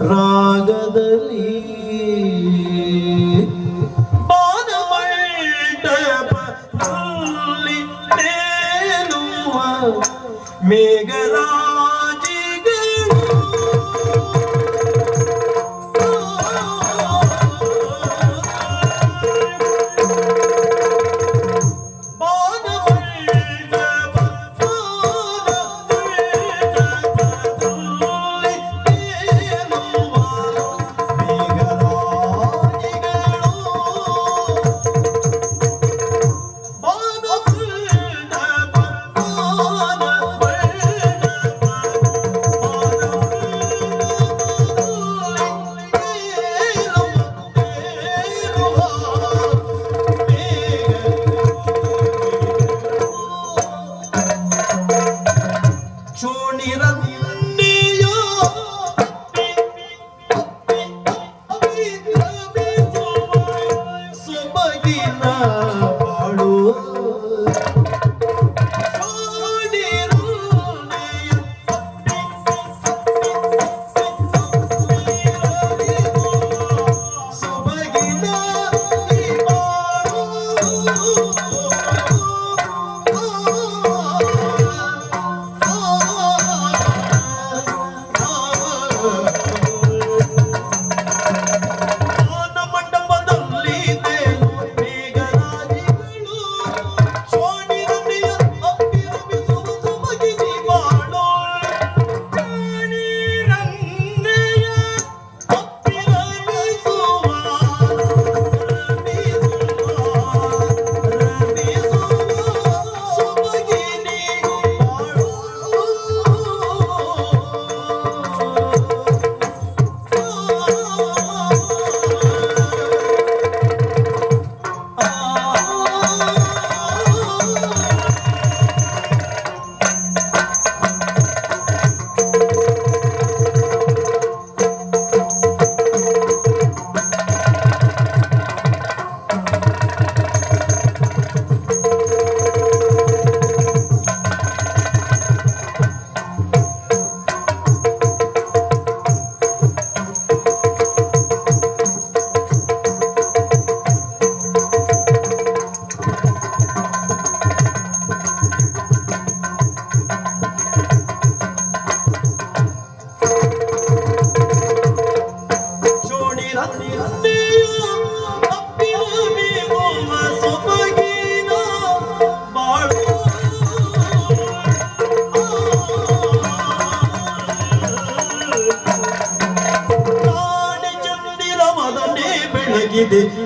ರಾಗದಲ್ಲಿ ಬಾನಮಂಟಪದಲ್ಲಿ ತೇಲುವ ಮೇಘರಾಜಿಗಳು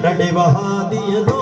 ನಡೆವ ಹಾದಿಯನೋ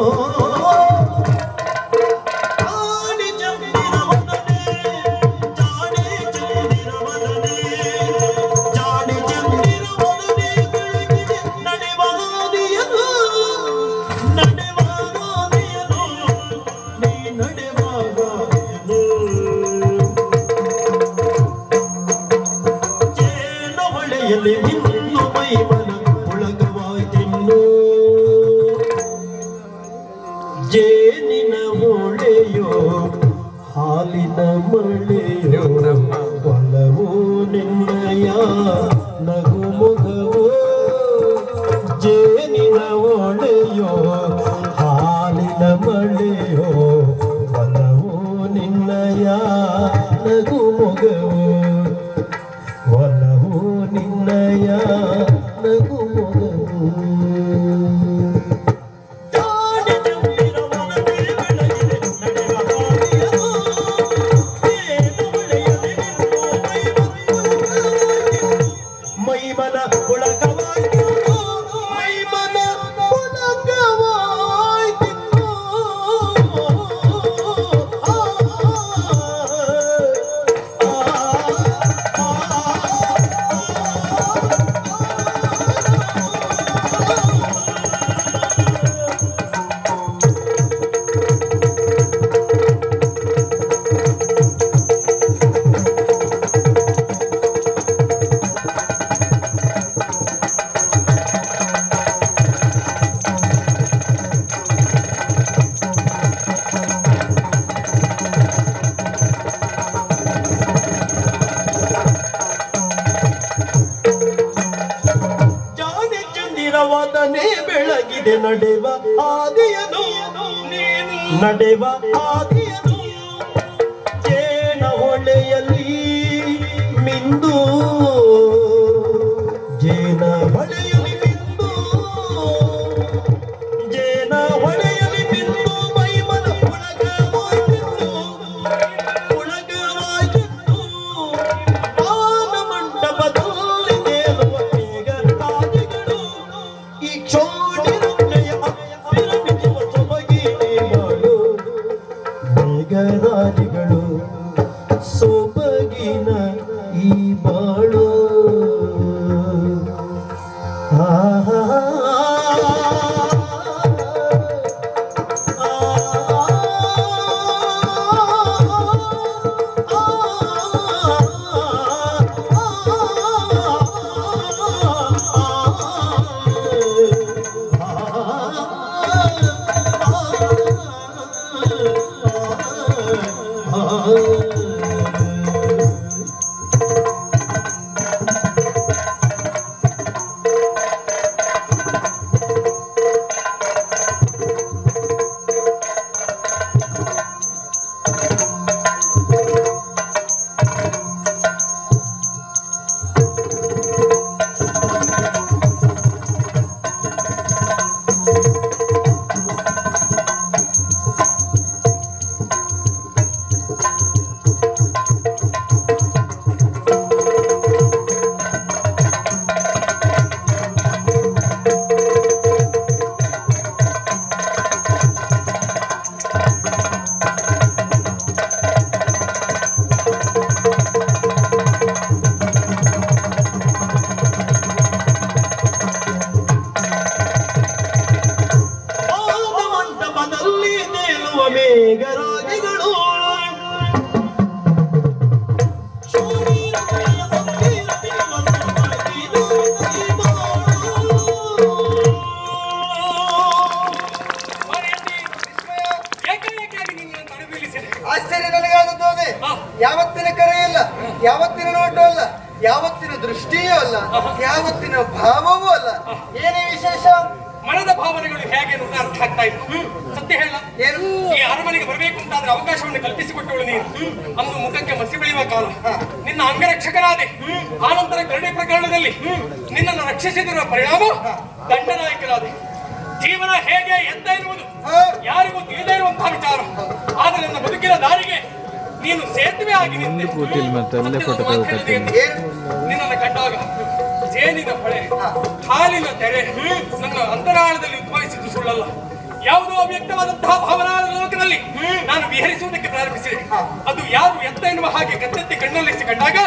ಹಾಗೆ ನಡೆವ ಆದಿಯನು ನೀನು ನಡೆವ ಆದಿಯನು ಜೇನ ಹೊಳೆಯಲ್ಲಿ ಮಿಂದು ಜೇನ ಹೊಳೆಯಲ್ಲಿ ಮಿಂದು ಜೇನ ಹೊಳೆಯಲ್ಲಿ ಮಿಂದು ಮೈಮನ ಪುಳಗವಾಗಿತ್ತು ಪುಳಗವಾಗಿತ್ತು ಆನ ಮಂಟಪದಲ್ಲಿ ತೇಲುವ ಮೇಘರಾಜಿಗಳು ಈ ಕ್ಷೋಣಿ ರಮ್ಯ ವಿರಮಿಸುವ ಸೊಬಗಿ ಮಾಡು ಮೇಘರಾಜಿಗಳು ಸೊಬಗಿನ ಈ ಬಾಳು ಆಹಾ ಮಂಟಪದಲ್ಲಿ ತೇಲುವ ಮೇಘರಾಜಿಗಳು ಏಕಾಏಕಿಯಾಗಿ ನಿನ್ನನ್ನು ತಡೆಬೀಳಿಸಿದೆ. ಆಶ್ಚರ್ಯ ನನಗಾದದ್ದು ಅದೇ. ಯಾವತ್ತಿನ ಕರೆಯಲ್ಲ, ಯಾವತ್ತಿನ ನೋಟ ಅಲ್ಲ, ಯಾವತ್ತಿನ ದೃಷ್ಟಿಯೂ ಅಲ್ಲ, ಯಾವತ್ತಿನ ಭಾವವೂ ಅಲ್ಲ. ಏನೇ ವಿಶೇಷ? ಮನದ ಭಾವನೆಗಳು ಹೇಗೆ ಅಂತ ಅರ್ಥ ಆಗ್ತಾ ಇತ್ತು. ಸತ್ಯ ಹೇಳ, ಏನು? ಈ ಅರಮನೆಗೆ ಬರಬೇಕು ಅಂತಾದ್ರೆ ಅವಕಾಶವನ್ನು ಕಲ್ಪಿಸಿಕೊಟ್ಟವಳು ನೀನು. ಅಂದು ಮುಖಕ್ಕೆ ಮಸಿ ಬೆಳೆಯುವ ಕಾಲ ನಿನ್ನ ಅಂಗರಕ್ಷಕನಾದೆ. ಆನಂತರ ಕರಡಿ ಪ್ರಕರಣದಲ್ಲಿ ನಿನ್ನನ್ನು ರಕ್ಷಿಸಿದಿರುವ ಪರಿಣಾಮ ದಂಡನಾಯಕನಾದೆ. ಜೀವನ ಹೇಗೆ ಎಂತ ಇರುವುದು ಯಾರಿಗೂ ತಿಳಿದೇ ಇರುವಂತಹ ವಿಚಾರ. ಆದರೆ ನನ್ನ ಬದುಕಿನ ದಾರಿಗೆ ನೀನು ಸೇತುವೆ ಆಗಿ ನಿಂತೆ. ನಿನ್ನನ್ನು ಕಂಡಾಗ ಜೇನಿನ ಹೊಳೆ, ಹಾಲಿನ ತೆರೆ ನನ್ನ ಅಂತರಾಳದಲ್ಲಿ ಉದ್ಭವಿಸಿದ್ದು ಸುಳ್ಳಲ್ಲ. ಯಾವುದೋ ಅವ್ಯಕ್ತವಾದಂತಹ ಭಾವನಾ ಲೋಕದಲ್ಲಿ ನಾನು ವಿಹರಿಸುವುದಕ್ಕೆ ಪ್ರಾರಂಭಿಸಿದೆ. ಅದು ಯಾರು ಎತ್ತ ಎನ್ನುವ ಹಾಗೆ ಕತ್ತೆತ್ತಿ ಕಣ್ಣಲ್ಲಿಸಿ ಕಂಡಾಗ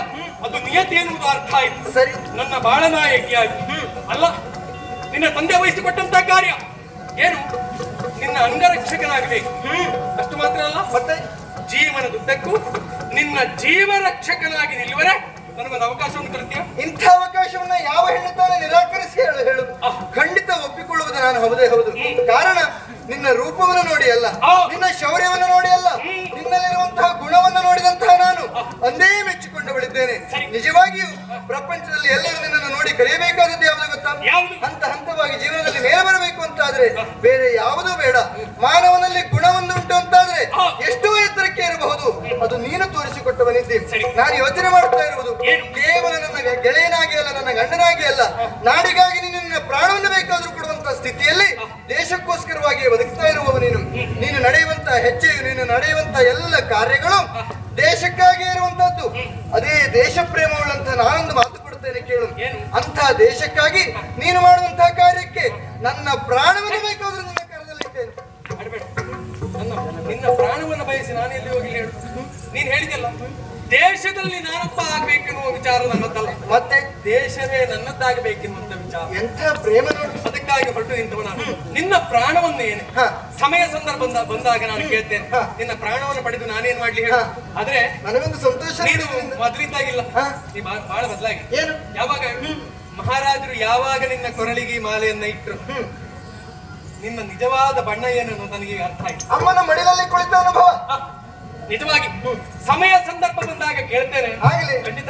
ಅದು ನಿಯತಿ ಎನ್ನುವುದು ಅರ್ಥ ಆಯಿತು. ಸರಿ, ನನ್ನ ಬಾಳನಾಯಕಿಯಾಗಿ ಅಲ್ಲ, ನಿನ್ನ ತಂದೆ ವಹಿಸಿಕೊಟ್ಟಂತಹ ಕಾರ್ಯ ಏನು? ನಿನ್ನ ಅಂಗರಕ್ಷಕನಾಗಬೇಕು. ಅಷ್ಟು ಮಾತ್ರ ಅಲ್ಲ, ಮತ್ತೆ ಜೀವನದುದ್ದಕ್ಕೂ ನಿನ್ನ ಜೀವರಕ್ಷಕನಾಗಿ ನಿಲ್ಲುವರೆ ನನಗೊಂದು ಅವಕಾಶವನ್ನು ಕಲಿತೀಯ. ಇಂಥ ಅವಕಾಶವನ್ನ ಯಾವ ಹೆಣ್ಣು ತಾನೇ ನಿರಾಕರಿಸಿ ಹೇಳು? ಖಂಡಿತ ಒಪ್ಪಿಕೊಳ್ಳುವುದು ನಾನು ಹೌದೇ ಹೌದು. ಕಾರಣ ನಿನ್ನ ರೂಪವನ್ನು ನೋಡಿ ಅಲ್ಲ, ನಿನ್ನ ಶೌರ್ಯವನ್ನು ನೋಡಿ ಅಲ್ಲ, ನಿನ್ನಲ್ಲಿರುವಂತಹ ಗುಣವನ್ನು ನೋಡಿದಂತಹ ನಾನು ಅಂದೇ ಮೆಚ್ಚಿಕೊಂಡವಳಿದ್ದೇನೆ. ನಿಜವಾಗಿಯೂ ಪ್ರಪಂಚದಲ್ಲಿ ಎಲ್ಲರೂ ನಿನ್ನನ್ನು ನೋಡಿ ಕಲಿಯಬೇಕಾದದ್ದು ಯಾವುದು ಗೊತ್ತಾ? ಹಂತ ಹಂತವಾಗಿ ಜೀವನದಲ್ಲಿ ಮೇಲೆ ಬರಬೇಕು ಅಂತಾದ್ರೆ ಬೇರೆ ಯಾವುದೂ ಬೇಡ. ಮಾನವನಲ್ಲಿ ಗುಣವನ್ನುಂಟು ಅಂತಾದ್ರೆ ಎಷ್ಟೋ ಎತ್ತರಕ್ಕೆ ಇರಬಹುದು. ಅದು ನೀನು ತೋರಿಸಿಕೊಟ್ಟವನಿದ್ದೆ. ನಾನು ಯೋಚನೆ ಮಾಡುತ್ತಾ ಇರುವುದು ಕೇವಲ ನನ್ನ ಗೆಳೆಯನಾಗಿ ಅಲ್ಲ, ನನ್ನ ಗಂಡನಾಗಿ ಅಲ್ಲ, ನಾಡಿಗಾಗಿ ನಿನ್ನ ಪ್ರಾಣವನ್ನು ಬೇಕಾದ್ರೂ ಕೊಡುವಂತಹ ಸ್ಥಿತಿಯಲ್ಲಿ ದೇಶಕ್ಕೋಸ್ಕರವಾಗಿ ಬದುಕ್ತಾ ಇರುವವ ನೀನು. ನೀನು ನಡೆಯುವಂತಹ ಹೆಜ್ಜೆಯು, ನೀನು ನಡೆಯುವಂತಹ ಎಲ್ಲ ಕಾರ್ಯಗಳು ದೇಶಕ್ಕಾಗಿ ಇರುವಂತಹದ್ದು. ಅದೇ ದೇಶ ಪ್ರೇಮವುಳ್ಳಂತಹ ನಾನೊಂದು ಮಾತು ಕೊಡುತ್ತೇನೆ ಕೇಳು. ಅಂತಹ ದೇಶಕ್ಕಾಗಿ ನೀನು ಮಾಡುವಂತಹ ಕಾರ್ಯಕ್ಕೆ ನನ್ನ ಪ್ರಾಣವನ್ನು ಬೇಕಾದ್ರೂ ನಿನ್ನ ಕರದಲ್ಲಿದ್ದೇನೆ. ನಿನ್ನ ಪ್ರಾಣವನ್ನು ಬಯಸಿ ನಾನು ಎಲ್ಲಿ ಹೋಗಿ ಹೇಳು? ನೀನ್ ಹೇಳಿದಲ್ಲ, ದೇಶದಲ್ಲಿ ನಾನೊಬ್ಬ ಆಗ್ಬೇಕೆನ್ನುವ ವಿಚಾರ ನನ್ನದಲ್ಲ, ಮತ್ತೆ ದೇಶವೇ ನನ್ನದ್ದಾಗಬೇಕೆನ್ನುವಂತ ವಿಚಾರ. ಎಂಥ ಪ್ರೇಮ ನೋಡು. ಅದಕ್ಕಾಗಿ ಹೊರಟು ನಿಂತವ ನಾನು. ನಿನ್ನ ಪ್ರಾಣವನ್ನು ಏನು ಸಮಯ ಸಂದರ್ಭ ಬಂದಾಗ ನಾನು ಕೇಳ್ತೇನೆ. ನಿನ್ನ ಪ್ರಾಣವನ್ನು ಪಡೆದು ನಾನೇನ್ ಮಾಡ್ಲಿ ಹೇಳು? ಆದ್ರೆ ನನಗೊಂದು ಸಂತೋಷ. ನೀನು ಮೊದಲಿದ್ದಾಗಿಲ್ಲ, ನೀ ಬಹಳ ಬದಲಾಗಿ. ಏನು? ಯಾವಾಗ ಮಹಾರಾಜರು ಯಾವಾಗ ನಿನ್ನ ಕೊರಳಿಗೆ ಮಾಲೆಯನ್ನ ಇಟ್ರು, ನಿನ್ನ ನಿಜವಾದ ಬಣ್ಣ ಏನು ನನಗೆ ಅರ್ಥ ಆಯ್ತು. ಅಮ್ಮನ ಮಡಿಲಲ್ಲಿ ಕುಳಿತ ಅನುಭವ ನಿಜವಾಗಿ ಸಮಯ ಸಂದರ್ಭ ಬಂದಾಗ ಕೇಳ್ತೇನೆ. ಆಗಲಿ, ಖಂಡಿತ